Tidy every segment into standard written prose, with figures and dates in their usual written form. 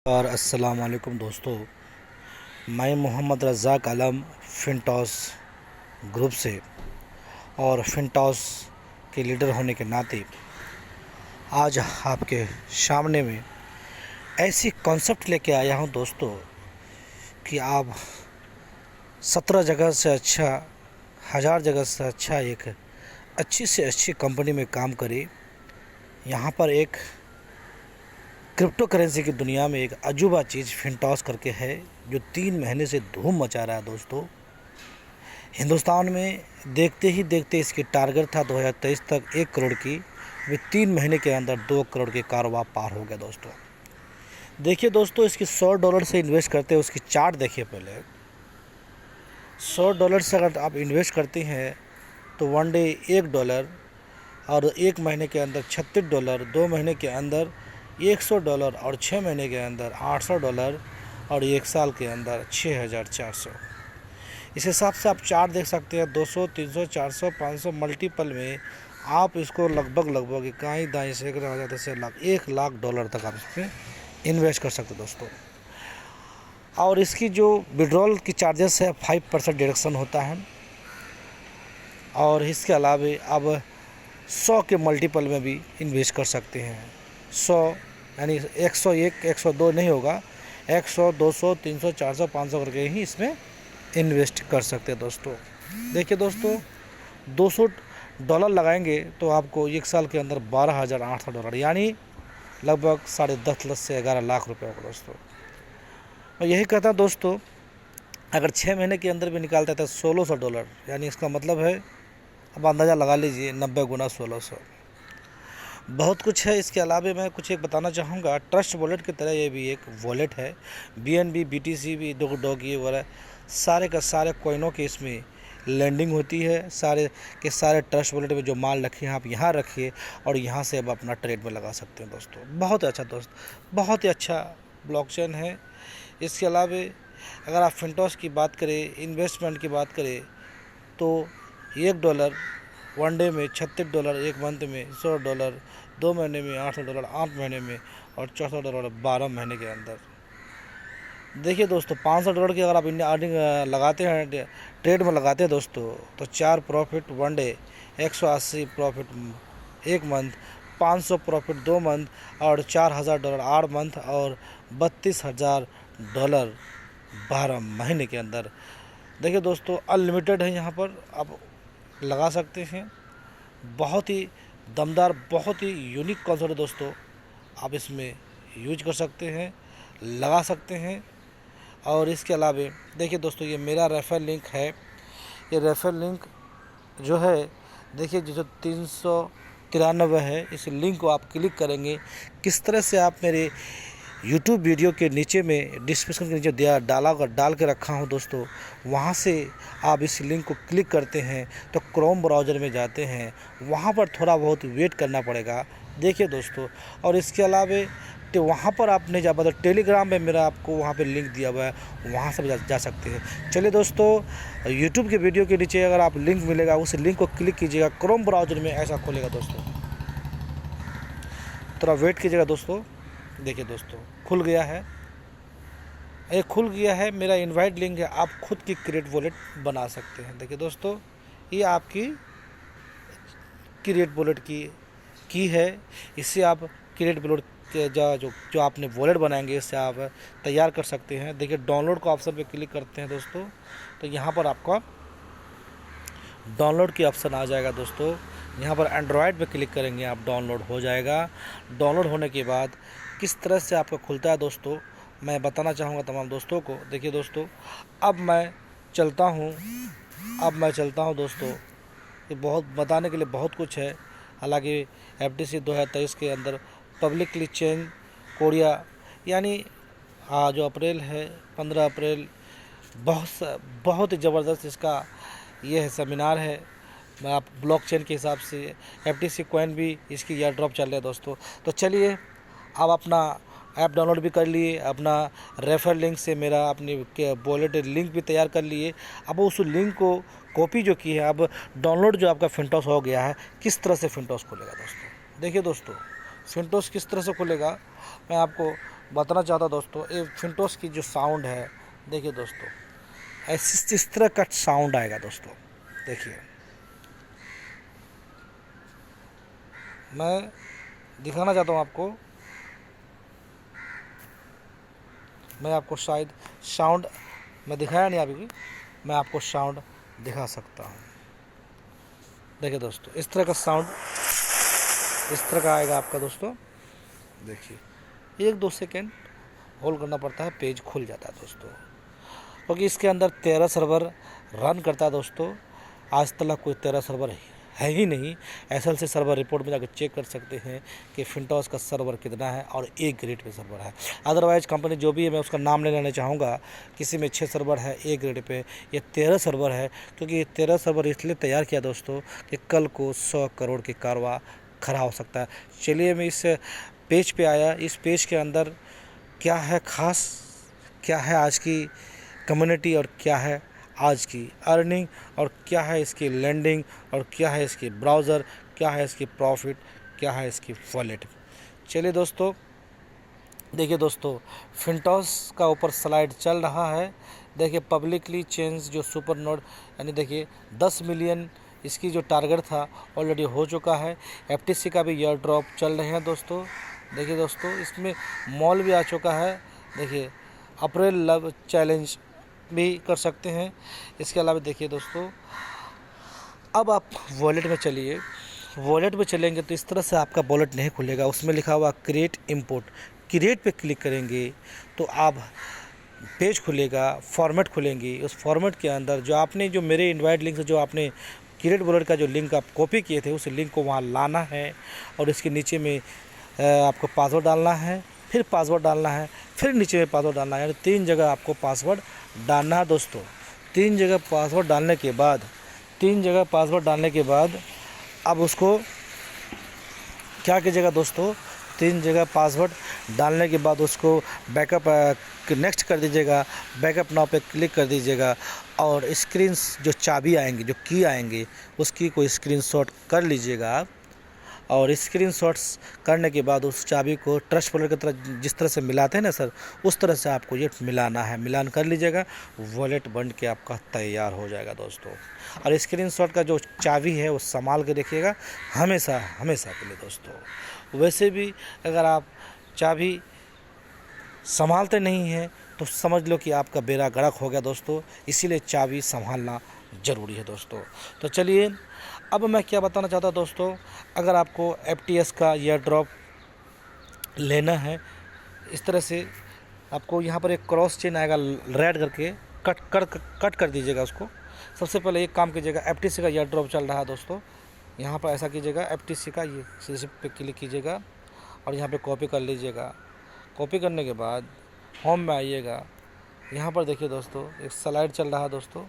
और अस्सलाम वालेकुम दोस्तों, मैं मोहम्मद रज़ाक आलम फिनटॉस ग्रुप से और फिनटॉस के लीडर होने के नाते आज आपके सामने में ऐसी कॉन्सेप्ट लेके आया हूं दोस्तों कि आप 17 जगह से अच्छा, 1000 जगह से अच्छा एक अच्छी से अच्छी कंपनी में काम करें। यहाँ पर एक क्रिप्टो करेंसी की दुनिया में एक अजूबा चीज़ फिनटॉस करके है जो 3 महीने से धूम मचा रहा है दोस्तों। हिंदुस्तान में देखते ही देखते इसकी टारगेट था 2023 तक 1 करोड़ की, वे 3 महीने के अंदर 2 करोड़ के कारोबार पार हो गया दोस्तों। देखिए दोस्तों, इसकी $100 से इन्वेस्ट करते हैं, उसकी चार्ट देखिए पहले। $100 से अगर आप इन्वेस्ट करते हैं तो वन डे $1 और 1 महीने के अंदर $36, 2 महीने के अंदर $100 और 6 महीने के अंदर $800 और 1 साल के अंदर 6400। इस हिसाब से आप चार्ट देख सकते हैं। 200, 300, 400, 500 मल्टीपल में आप इसको लगभग कहीं दाएँ से 1,000 से $1,00,000 तक आप इसमें इन्वेस्ट कर सकते हैं दोस्तों। और इसकी जो विड्रॉल की चार्जेस है 5% डिडक्शन होता है। और इसके अलावा अब 100 के मल्टीपल में भी इन्वेस्ट कर सकते हैं। 100 यानी 101, 102 नहीं होगा, 100, 200, 300, 400, 500 करके ही इसमें इन्वेस्ट कर सकते हैं दोस्तों। देखिए दोस्तों, $200 लगाएंगे तो आपको 1 साल के अंदर $12,800 यानी लगभग 10.5 से 11 लाख रुपये होगा दोस्तों। मैं यही कहता हूँ दोस्तों, अगर 6 महीने के अंदर भी निकालते हैं तो $1,600 यानी इसका मतलब है, अब अंदाज़ा लगा लीजिए, 90 गुना 1600। बहुत कुछ है। इसके अलावा मैं कुछ एक बताना चाहूँगा। ट्रस्ट वॉलेट की तरह ये भी एक वॉलेट है। BNB, BTC भी, डॉगी वगैरह सारे का सारे कॉइनों की इसमें लैंडिंग होती है। सारे के सारे ट्रस्ट वॉलेट में जो माल रखिए आप यहाँ रखिए और यहाँ से अब अपना ट्रेड में लगा सकते हैं दोस्तों। बहुत अच्छा दोस्त, बहुत ही अच्छा ब्लॉकचेन है। इसके अलावा अगर आप फिनटॉस की बात करें, इन्वेस्टमेंट की बात करें तो $1 वन डे में $36, 1 मंथ में $100, 2 महीने में $800, 8 महीने में और $64 12 महीने के अंदर। देखिए दोस्तों, $500 की अगर आप अर्निंग लगाते हैं, ट्रेड में लगाते हैं दोस्तों, तो 4 profit one day, 180 profit 1 month, 500 profit 2 month और $4,000 8 मंथ और $32,000 12 महीने के अंदर। देखिए दोस्तों, अनलिमिटेड है, यहाँ पर आप लगा सकते हैं। बहुत ही दमदार, बहुत ही यूनिक कॉन्सेप्ट है दोस्तों। आप इसमें यूज कर सकते हैं, लगा सकते हैं। और इसके अलावा देखिए दोस्तों, ये मेरा रेफर लिंक है। ये रेफर लिंक जो है, देखिए जो 393 है, इस लिंक को आप क्लिक करेंगे। किस तरह से आप मेरे YouTube वीडियो के नीचे में डिस्क्रिप्शन के नीचे डाल के रखा हूँ दोस्तों, वहाँ से आप इस लिंक को क्लिक करते हैं तो क्रोम ब्राउज़र में जाते हैं, वहाँ पर थोड़ा बहुत वेट करना पड़ेगा। देखिए दोस्तों, और इसके अलावा तो वहाँ पर आप नहीं जा पाते, टेलीग्राम में मेरा आपको वहाँ पे लिंक दिया हुआ है, वहाँ से भी जा सकते हैं। चलिए दोस्तों, YouTube के वीडियो के नीचे अगर आप लिंक मिलेगा, उस लिंक को क्लिक कीजिएगा। क्रोम ब्राउज़र में ऐसा खोलेगा दोस्तों, थोड़ा वेट कीजिएगा दोस्तों। देखिए दोस्तों, खुल गया है, ये खुल गया है। मेरा इनवाइट लिंक है, आप खुद की क्रिएट वॉलेट बना सकते हैं। देखिए दोस्तों, ये आपकी क्रिएट वॉलेट की है। इससे आप क्रिएट वॉलेट के जो आपने वॉलेट बनाएंगे, इससे आप तैयार कर सकते हैं। देखिए, डाउनलोड का ऑप्शन पे क्लिक करते हैं दोस्तों, तो यहाँ पर आपका डाउनलोड की ऑप्शन आ जाएगा दोस्तों। यहाँ पर एंड्रॉयड पे क्लिक करेंगे, आप डाउनलोड हो जाएगा। डाउनलोड होने के बाद किस तरह से आपका खुलता है दोस्तों, मैं बताना चाहूँगा तमाम दोस्तों को। देखिए दोस्तों, अब मैं चलता हूँ दोस्तों। ये बहुत बताने के लिए बहुत कुछ है। हालांकि FTC 2023 के अंदर पब्लिकली चेंज कोरिया, यानी जो अप्रैल है, 15 अप्रैल, बहुत ही ज़बरदस्त इसका ये है सेमिनार है। मैं आप ब्लॉकचेन के हिसाब से FTC कॉइन भी इसकी एयर ड्रॉप चल रहा है दोस्तों। तो चलिए, आप अपना ऐप डाउनलोड भी कर लिए, अपना रेफर लिंक से मेरा अपनी वॉलेट लिंक भी तैयार कर लिए। अब उस लिंक को कॉपी जो की है, अब डाउनलोड जो आपका फिनटॉस हो गया है, किस तरह से फिनटॉस खुलेगा दोस्तों। देखिए दोस्तों, फिनटॉस किस तरह से खुलेगा, मैं आपको बताना चाहता हूँ दोस्तों, ये फिंटोस की जो साउंड है, देखिए दोस्तों, ऐसी इस तरह का साउंड आएगा दोस्तों। देखिए मैं दिखाना चाहता हूँ आपको, मैं आपको शायद साउंड मैं दिखाया नहीं अभी, मैं आपको साउंड दिखा सकता हूँ। देखिए दोस्तों, इस तरह का साउंड इस तरह का आएगा आपका दोस्तों। देखिए 1-2 सेकेंड होल्ड करना पड़ता है, पेज खुल जाता है दोस्तों, क्योंकि इसके अंदर 13 सर्वर रन करता है दोस्तों। आज तक कोई 13 सर्वर है ही नहीं। SLC सर्वर रिपोर्ट में जाकर चेक कर सकते हैं कि फिंटोस का सर्वर कितना है और एक ग्रेड पे सर्वर है। अदरवाइज़ कंपनी जो भी है, मैं उसका नाम नहीं लेना चाहूँगा, किसी में 6 सर्वर है एक ग्रेड पे, ये 13 सर्वर है, क्योंकि ये 13 सर्वर इसलिए तैयार किया दोस्तों कि कल को 100 करोड़ की कारवा खड़ा हो सकता है। चलिए मैं इस पेज पे आया, इस पेज के अंदर क्या है खास, क्या है आज की कम्युनिटी और क्या है आज की अर्निंग, और क्या है इसकी लैंडिंग, और क्या है इसकी ब्राउज़र, क्या है इसकी प्रॉफिट, क्या है इसकी वॉलेट। चलिए दोस्तों, देखिए दोस्तों, फिंटोस का ऊपर स्लाइड चल रहा है। देखिए पब्लिकली चेंज जो सुपर नोड, यानी देखिए 10 मिलियन इसकी जो टारगेट था ऑलरेडी हो चुका है। FTC का भी ईयर ड्रॉप चल रहे हैं दोस्तों। देखिए दोस्तों, इसमें मॉल भी आ चुका है। देखिए अप्रैल लव चैलेंज भी कर सकते हैं। इसके अलावा देखिए दोस्तों, अब आप वॉलेट में चलिए। वॉलेट में चलेंगे तो इस तरह से आपका वॉलेट नहीं खुलेगा, उसमें लिखा हुआ क्रिएट इंपोर्ट। क्रिएट पे क्लिक करेंगे तो आप पेज खुलेगा, फॉर्मेट खुलेंगी। उस फॉर्मेट के अंदर जो मेरे इनवाइट लिंक से जो आपने क्रिएट वॉलेट का जो लिंक आप कॉपी किए थे, उस लिंक को वहाँ लाना है और इसके नीचे में आपको पासवर्ड डालना है, फिर पासवर्ड डालना है, फिर नीचे में पासवर्ड डालना है। यानी 3 जगह आपको पासवर्ड डालना है दोस्तों। 3 जगह पासवर्ड डालने के बाद अब उसको क्या कीजिएगा दोस्तों, 3 जगह पासवर्ड डालने के बाद उसको बैकअप नेक्स्ट कर दीजिएगा, बैकअप नाउ पे क्लिक कर दीजिएगा और स्क्रीन जो चाबी आएंगी, जो की आएंगी, उसकी कोई स्क्रीनशॉट कर लीजिएगा आप। और स्क्रीनशॉट्स करने के बाद उस चाबी को ट्रस्ट वॉलेट की तरह जिस तरह से मिलाते हैं ना सर, उस तरह से आपको ये मिलाना है। मिलान कर लीजिएगा, वॉलेट बन के आपका तैयार हो जाएगा दोस्तों। और स्क्रीनशॉट का जो चाबी है वो संभाल के रखिएगा हमेशा हमेशा के लिए दोस्तों। वैसे भी अगर आप चाबी संभालते नहीं हैं तो समझ लो कि आपका बेड़ा गर्क हो गया दोस्तों। इसीलिए चाबी संभालना ज़रूरी है दोस्तों। तो चलिए अब मैं क्या बताना चाहता हूँ दोस्तों, अगर आपको FTS का ईयर ड्रॉप लेना है, इस तरह से आपको यहाँ पर एक क्रॉस चेन आएगा रेड करके, कट कर दीजिएगा उसको। सबसे पहले एक काम कीजिएगा, FTC का ईयर ड्रॉप चल रहा है दोस्तों, यहाँ पर ऐसा कीजिएगा, FTC का ये रिसिप्ट पे क्लिक कीजिएगा और यहाँ पे कॉपी कर लीजिएगा। कॉपी करने के बाद होम में आइएगा। यहाँ पर देखिए दोस्तों, एक स्लाइड चल रहा है दोस्तों,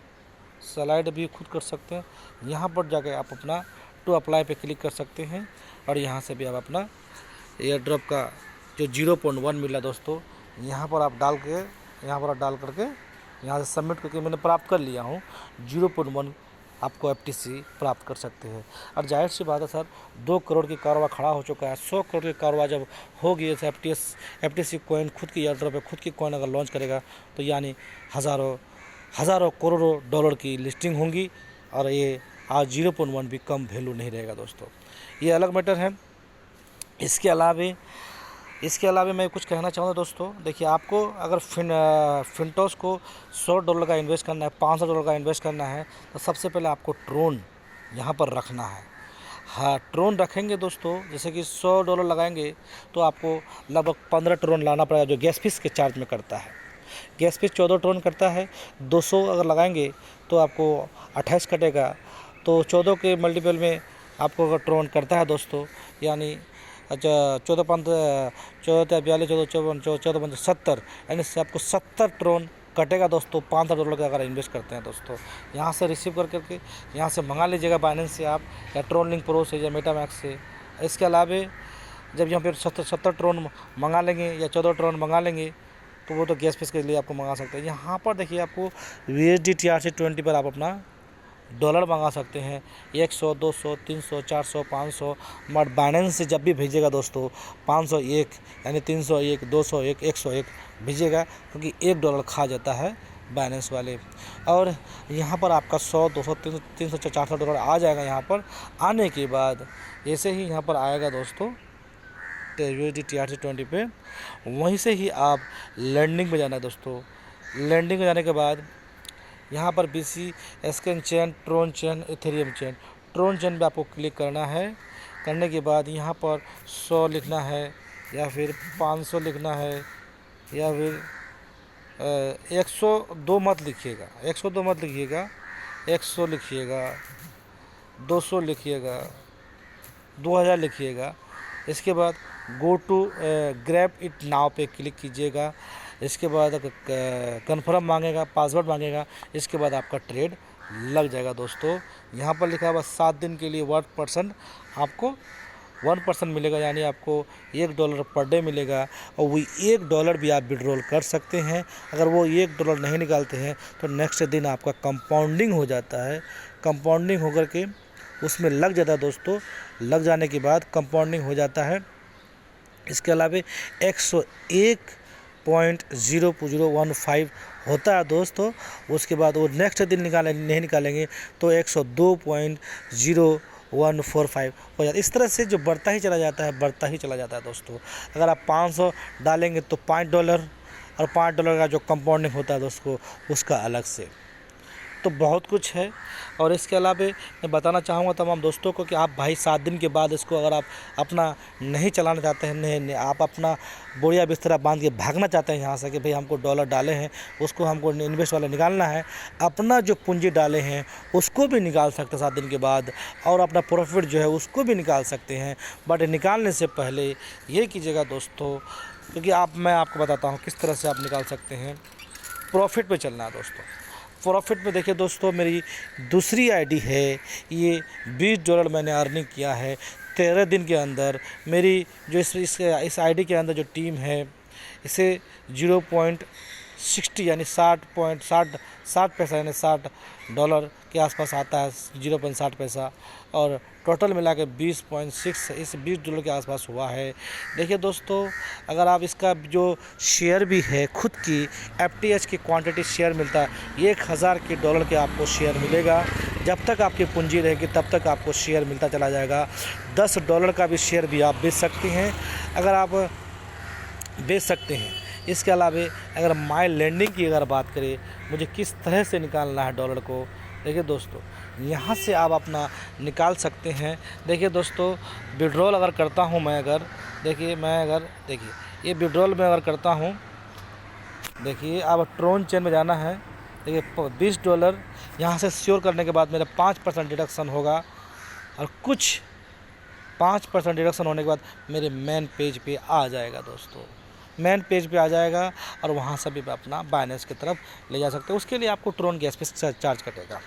स्लाइड भी खुद कर सकते हैं। यहाँ पर जाके आप अपना टू अप्लाई पे क्लिक कर सकते हैं और यहाँ से भी आप अपना एयर ड्रॉप का जो 0.1 मिला दोस्तों, यहाँ पर आप डाल करके यहाँ से सबमिट करके मैंने प्राप्त कर लिया हूँ। 0.1 आपको FTC प्राप्त कर सकते हैं। और जाहिर सी बात है सर, 2 करोड़ की कारोबा खड़ा हो चुका है। 100 करोड़ की कारोबा जब होगी, जैसे FTC कॉइन खुद की ईयर ड्रॉप पे खुद की कॉइन अगर लॉन्च करेगा तो यानी हज़ारों करोड़ों डॉलर की लिस्टिंग होंगी और ये आज 0.1 भी कम वैल्यू नहीं रहेगा दोस्तों। ये अलग मैटर है। इसके अलावा मैं कुछ कहना चाहूँगा दोस्तों। देखिए, आपको अगर फिंटोस को $100 का इन्वेस्ट करना है, $500 का इन्वेस्ट करना है, तो सबसे पहले आपको ट्रोन यहाँ पर रखना है। हाँ, ट्रोन रखेंगे दोस्तों, जैसे कि $100 लगाएंगे तो आपको लगभग 15 ट्रोन लाना पड़ेगा, जो गैस फीस के चार्ज में करता है। गैस फीस 14 ट्रोन करता है। 200 अगर लगाएंगे तो आपको 28 कटेगा, तो 14 के मल्टीपल में आपको अगर ट्रोन करता है दोस्तों, यानी 14 42 14 54 70, यानी से आपको 70 ट्रोन कटेगा दोस्तों। $500 का अगर इन्वेस्ट करते हैं दोस्तों, यहाँ से रिसीव करके यहाँ से मंगा लीजिएगा बाइनेंस से आप, या ट्रोन लिंक प्रो से या मेटामैक्स से। इसके अलावा जब यहाँ पर 70 ट्रोन मंगा लेंगे या 14 ट्रोन मंगा लेंगे तो वो तो गैस फीस के लिए आपको मंगा सकते हैं। यहाँ पर देखिए, आपको USD TRC20 पर आप अपना डॉलर मंगा सकते हैं 100, 200, 300, 400, 500। मगर बाइनेंस से जब भी भेजिएगा दोस्तों 501 यानी 301, 201, 101 भेजिएगा, क्योंकि $1 खा जाता है बाइनेंस वाले। और यहाँ पर आपका 100, 200, 300, 400 डॉलर आ जाएगा। यहाँ पर आने के बाद ऐसे ही यहाँ पर आएगा दोस्तों USD TRC20 पे, वहीं से ही आप लैंडिंग पे जाना है दोस्तों। लैंडिंग में जाने के बाद यहाँ पर BC, SKN chain, Tron chain, Ethereum chain, Tron chain पे आपको क्लिक करना है। करने के बाद यहाँ पर 100 लिखना है या फिर 500 लिखना है या फिर 102 मत लिखिएगा, 102 मत लिखिएगा, 100 लिखिएगा, 200 लिखिएगा, 2000 लिखिएगा। इसके बाद go to grab it now पे क्लिक कीजिएगा। इसके बाद कन्फर्म मांगेगा, पासवर्ड मांगेगा। इसके बाद आपका ट्रेड लग जाएगा दोस्तों। यहाँ पर लिखा हुआ 7 दिन के लिए 1% आपको 1% मिलेगा, यानी आपको $1 पर डे मिलेगा। और वही $1 भी आप विड्रॉल कर सकते हैं। अगर वो $1 नहीं निकालते हैं तो नेक्स्ट दिन आपका कंपाउंडिंग हो जाता है। कंपाउंडिंग होकर के उसमें लग जाता है दोस्तों। लग जाने के बाद कंपाउंडिंग हो जाता है। इसके अलावा 101.0015 होता है दोस्तों। उसके बाद वो नेक्स्ट दिन नहीं निकालेंगे तो 102.0145 हो जाता है। इस तरह से जो बढ़ता ही चला जाता है दोस्तों। अगर आप 500 डालेंगे तो $5 और $5 का जो कंपाउंडिंग होता है दोस्तों उसका अलग से। तो बहुत कुछ है। और इसके अलावा मैं बताना चाहूँगा तमाम दोस्तों को कि आप भाई 7 दिन के बाद इसको अगर आप अपना नहीं चलाना चाहते हैं, नहीं आप अपना बोरिया बिस्तरा बांध के भागना चाहते हैं यहाँ से कि भाई हमको डॉलर डाले हैं उसको हमको इन्वेस्ट वाला निकालना है, अपना जो पूंजी डाले हैं उसको भी निकाल सकते हैं 7 दिन के बाद, और अपना प्रॉफिट जो है उसको भी निकाल सकते हैं। बट निकालने से पहले ये कीजिएगा दोस्तों, क्योंकि मैं आपको बताता हूँ किस तरह से आप निकाल सकते हैं। प्रॉफिट पे चलना है दोस्तों। प्रॉफिट में देखिए दोस्तों, मेरी दूसरी आईडी है, ये $20 मैंने अर्निंग किया है 13 दिन के अंदर। मेरी जो इस आईडी के अंदर जो टीम है इसे 0.60 यानी 60 पैसा यानी $60 के आसपास आता है, 0.60 पैसा। और टोटल मिला के 20.6 इस $20 के आसपास हुआ है। देखिए दोस्तों, अगर आप इसका जो शेयर भी है खुद की FTH की क्वांटिटी शेयर मिलता है, $1000 के आपको शेयर मिलेगा। जब तक आपकी पूंजी रहेगी तब तक आपको शेयर मिलता चला जाएगा। $10 का भी शेयर भी आप बेच सकते हैं, अगर आप बेच सकते हैं। इसके अलावा अगर माई लैंडिंग की अगर बात करें, मुझे किस तरह से निकालना है डॉलर को, देखिए दोस्तों यहाँ से आप अपना निकाल सकते हैं। देखिए दोस्तों, विड्रॉल अगर करता हूँ मैं देखिए ये विड्रॉल में अगर करता हूँ, देखिए अब ट्रोन चेन में जाना है। देखिए $20 यहाँ से श्योर करने के बाद मेरा 5% डिडक्शन होगा, और कुछ 5% डिडक्शन होने के बाद मेरे मेन पेज पे आ जाएगा दोस्तों। मेन पेज पे आ जाएगा और वहाँ से भी अपना बाइनेंस की तरफ ले जा सकते हैं। उसके लिए आपको ट्रोन गैस पे चार्ज कटेगा।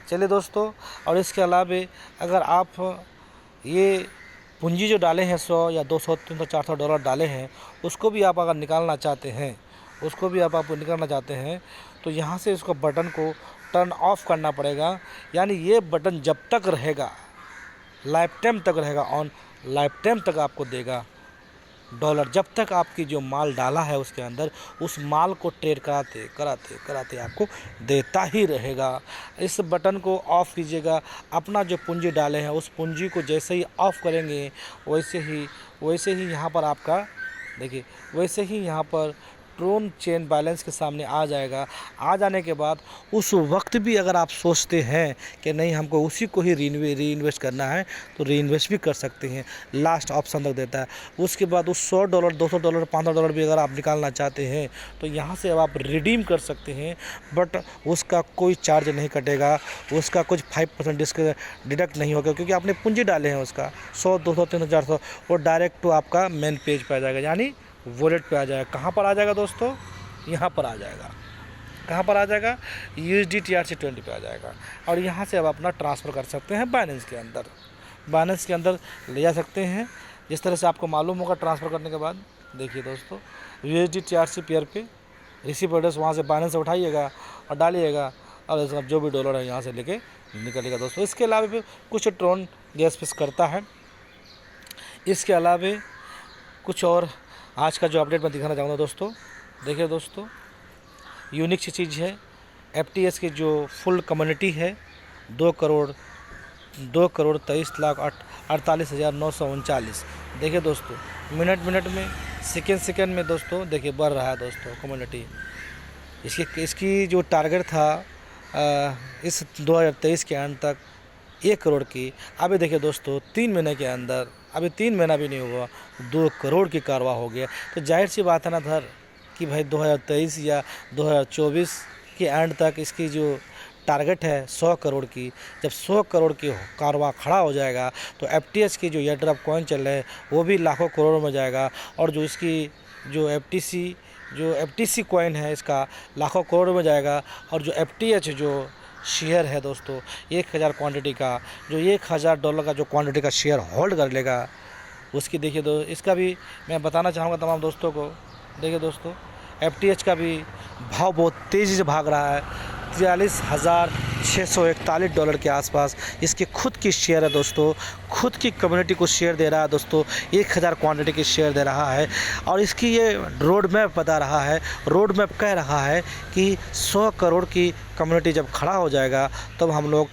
चलिए दोस्तों, और इसके अलावा अगर आप ये पूंजी जो डाले हैं 100 या 200, 300, $400 डाले हैं, उसको भी आप अगर निकालना चाहते हैं तो यहाँ से इसको बटन को टर्न ऑफ करना पड़ेगा। यानी ये बटन जब तक रहेगा, लाइफ टाइम तक रहेगा ऑन, लाइफ टाइम तक आपको देगा डॉलर। जब तक आपकी जो माल डाला है उसके अंदर, उस माल को ट्रेड कराते आपको देता ही रहेगा। इस बटन को ऑफ़ कीजिएगा। अपना जो पूंजी डाले हैं उस पूंजी को जैसे ही ऑफ़ करेंगे वैसे ही यहाँ पर आपका देखिए वैसे ही यहाँ पर ट्रोन चेन बैलेंस के सामने आ जाएगा। आ जाने के बाद उस वक्त भी अगर आप सोचते हैं कि नहीं हमको उसी को ही री इन्वेस्ट करना है तो री इन्वेस्ट भी कर सकते हैं। लास्ट ऑप्शन तक देता है। उसके बाद उस $100, $200, $500 भी अगर आप निकालना चाहते हैं तो यहाँ से अब आप रिडीम कर सकते हैं, बट उसका कोई चार्ज नहीं कटेगा, उसका कुछ 5% डिडक्ट नहीं होगा, क्योंकि आपने पूंजी डाले हैं उसका 100, 200, 300, 400, वो डायरेक्ट तो आपका मेन पेज पर आ जाएगा, यानी वॉलेट पे आ जाएगा। कहाँ पर आ जाएगा दोस्तों? यहाँ पर आ जाएगा। कहाँ पर आ जाएगा? USD TRC20 पे आ जाएगा। और यहाँ से अब अपना ट्रांसफ़र कर सकते हैं बाइनेंस के अंदर ले जा सकते हैं। जिस तरह से आपको मालूम होगा ट्रांसफ़र करने के बाद, देखिए दोस्तों USD TRC पेयर पे रिसीव एड्रेस वहाँ से बाइनेंस से उठाइएगा और डालिएगा, और जो भी डॉलर है यहाँ से लेके निकलेगा दोस्तों। इसके अलावा भी कुछ ट्रोन गैस फिश करता है। इसके अलावा कुछ और आज का जो अपडेट मैं दिखाना चाहूँगा दोस्तों, देखिए दोस्तों, यूनिक सी चीज़ है। FTS की जो फुल कम्युनिटी है 2,23,48,939। देखिए दोस्तों, मिनट में, सेकेंड में दोस्तों देखिए बढ़ रहा है दोस्तों कम्युनिटी। इसकी जो टारगेट था इस 2023 के अंत तक 1 करोड़ की, अभी देखिए दोस्तों 3 महीने के अंदर, अभी 3 महीना भी नहीं हुआ, 2 करोड़ की कारवा हो गया। तो जाहिर सी बात है ना सर कि भाई 2023 या 2024 के एंड तक इसकी जो टारगेट है 100 करोड़ की, जब 100 करोड़ की कारवा खड़ा हो जाएगा तो FTS की जो एयरड्रॉप कॉइन चल रहे हैं वो भी लाखों करोड़ में जाएगा। और जो इसकी जो FTC कॉइन है इसका लाखों करोड़ में जाएगा। और जो FTH जो शेयर है दोस्तों 1000 क्वांटिटी का, जो $1000 का जो क्वांटिटी का शेयर होल्ड कर लेगा उसकी, देखिए इसका भी मैं बताना चाहूँगा तमाम दोस्तों को। देखिए दोस्तों, FTH का भी भाव बहुत तेज़ी से भाग रहा है, $43,641 के आसपास इसकी खुद की शेयर है दोस्तों। खुद की कम्युनिटी को शेयर दे रहा है दोस्तों, 1000 क्वांटिटी की शेयर दे रहा है। और इसकी ये रोड मैप बता रहा है, रोड मैप कह रहा है कि 100 करोड़ की कम्युनिटी जब खड़ा हो जाएगा तब हम लोग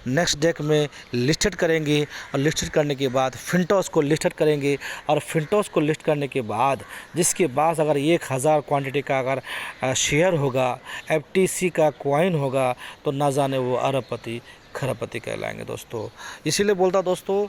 नेक्स्ट डेक में लिस्टेड करेंगे। और लिस्टेड करने के बाद फिनटॉस को लिस्टेड करेंगे। और फिनटॉस को लिस्ट करने के बाद जिसके बाद अगर 1000 क्वांटिटी का अगर शेयर होगा, FTC का कॉइन होगा, तो ना जाने वो अरबपति खरबपति कहलाएंगे दोस्तों। इसीलिए बोलता दोस्तों,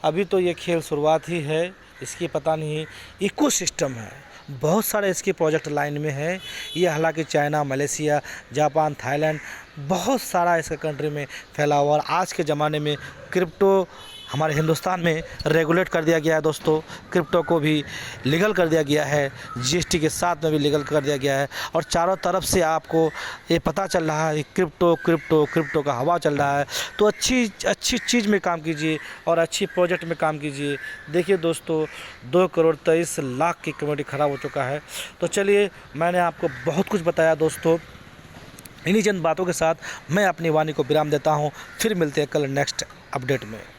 अभी तो ये खेल शुरुआत ही है, इसकी पता नहीं इकोसिस्टम है, बहुत सारे इसके प्रोजेक्ट लाइन में है। ये हालांकि चाइना, मलेशिया, जापान, थाईलैंड, बहुत सारा इसका कंट्री में फैला हुआ। और आज के ज़माने में क्रिप्टो हमारे हिंदुस्तान में रेगुलेट कर दिया गया है दोस्तों। क्रिप्टो को भी लीगल कर दिया गया है, GST के साथ में भी लीगल कर दिया गया है। और चारों तरफ से आपको ये पता चल रहा है कि क्रिप्टो का हवा चल रहा है। तो अच्छी चीज़ में काम कीजिए और अच्छी प्रोजेक्ट में काम कीजिए। देखिए दोस्तों, 2,23,00,000 की कम्युनिटी ख़राब हो चुका है। तो चलिए, मैंने आपको बहुत कुछ बताया दोस्तों। इन्हीं चंद बातों के साथ मैं अपनी वाणी को विराम देता हूँ। फिर मिलते हैं कल नेक्स्ट अपडेट में।